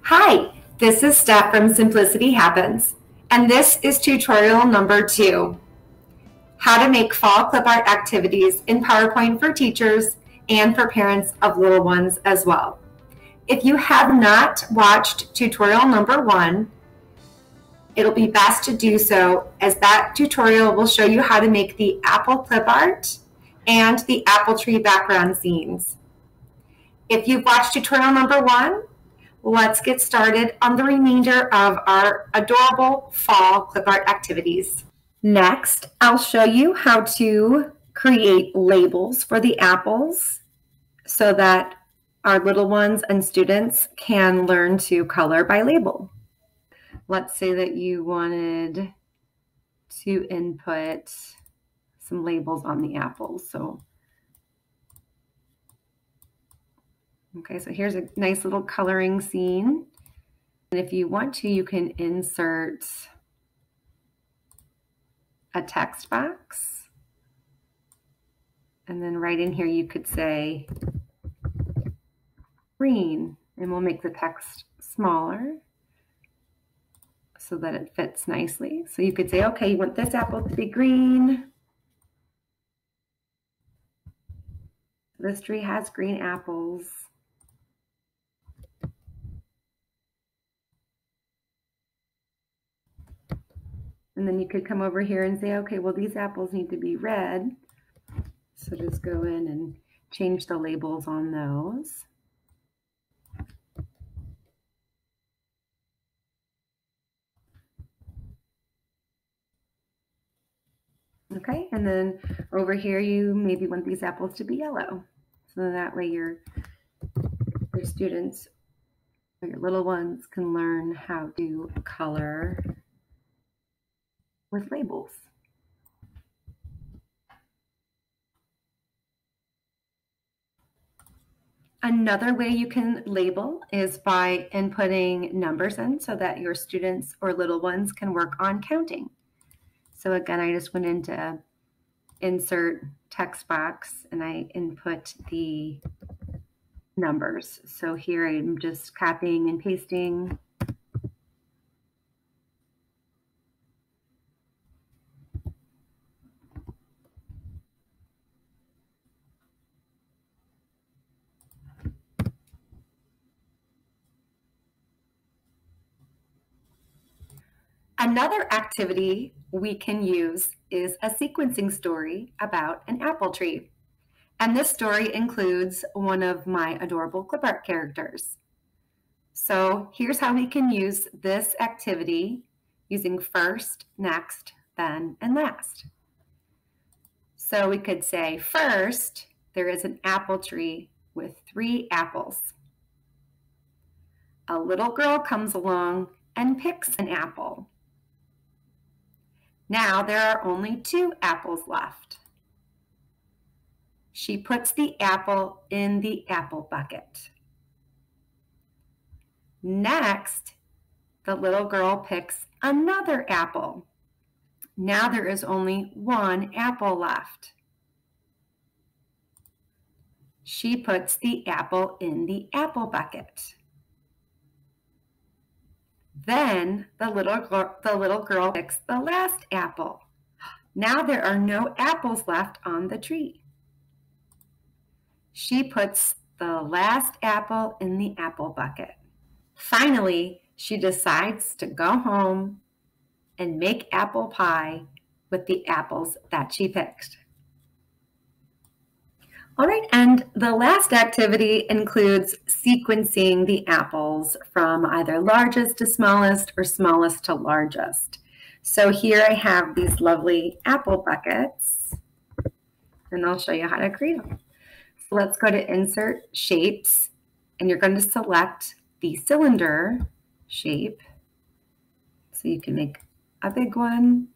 Hi, this is Steph from Simplicity Happens, and this is tutorial number 2, how to make fall clip art activities in PowerPoint for teachers and for parents of little ones as well. If you have not watched tutorial number 1, it'll be best to do so, as that tutorial will show you how to make the apple clip art and the apple tree background scenes. If you've watched tutorial number 1, let's get started on the remainder of our adorable fall clip art activities. Next, I'll show you how to create labels for the apples so that our little ones and students can learn to color by label. Let's say that you wanted to input some labels on the apples. Okay, so here's a nice little coloring scene. And if you want to, you can insert a text box. And then right in here, you could say green, and we'll make the text smaller so that it fits nicely. So you could say, okay, you want this apple to be green. This tree has green apples. And then you could come over here and say, okay, well, these apples need to be red. So just go in and change the labels on those. Okay, and then over here, you maybe want these apples to be yellow. So that way your students or your little ones can learn how to color with labels. Another way you can label is by inputting numbers in so that your students or little ones can work on counting. So again, I just went into insert text box and I input the numbers. So here I'm just copying and pasting. Another activity we can use is a sequencing story about an apple tree. And this story includes one of my adorable clip art characters. So here's how we can use this activity using first, next, then, and last. So we could say first, there is an apple tree with 3 apples. A little girl comes along and picks an apple. Now there are only 2 apples left. She puts the apple in the apple bucket. Next, the little girl picks another apple. Now there is only 1 apple left. She puts the apple in the apple bucket. Then the little girl picks the last apple. Now there are no apples left on the tree. She puts the last apple in the apple bucket. Finally, she decides to go home and make apple pie with the apples that she picked. All right, and the last activity includes sequencing the apples from either largest to smallest or smallest to largest. So here I have these lovely apple buckets, and I'll show you how to create them. So let's go to Insert Shapes, and you're going to select the cylinder shape. So you can make a big one.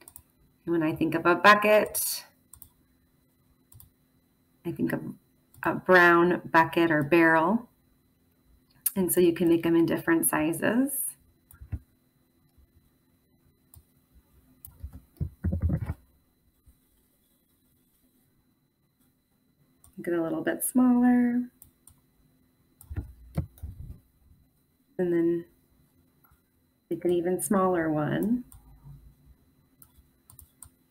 And when I think of a bucket, I think of a brown bucket or barrel. And so you can make them in different sizes. Get a little bit smaller. And then Make an even smaller one.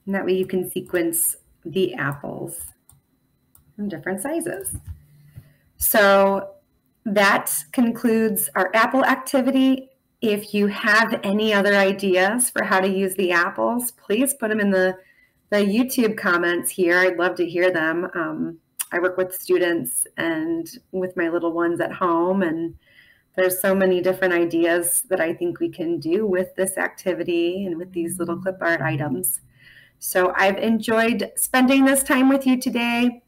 And that way you can sequence the apples in different sizes. So that concludes our apple activity. If you have any other ideas for how to use the apples, please put them in the YouTube comments here. I'd love to hear them. I work with students and with my little ones at home, and there's so many different ideas that I think we can do with this activity and with these little clip art items. So I've enjoyed spending this time with you today.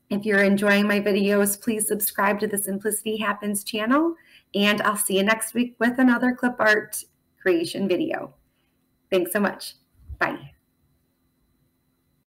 If you're enjoying my videos, please subscribe to the Simplicity Happens channel, and I'll see you next week with another clip art creation video. Thanks so much. Bye.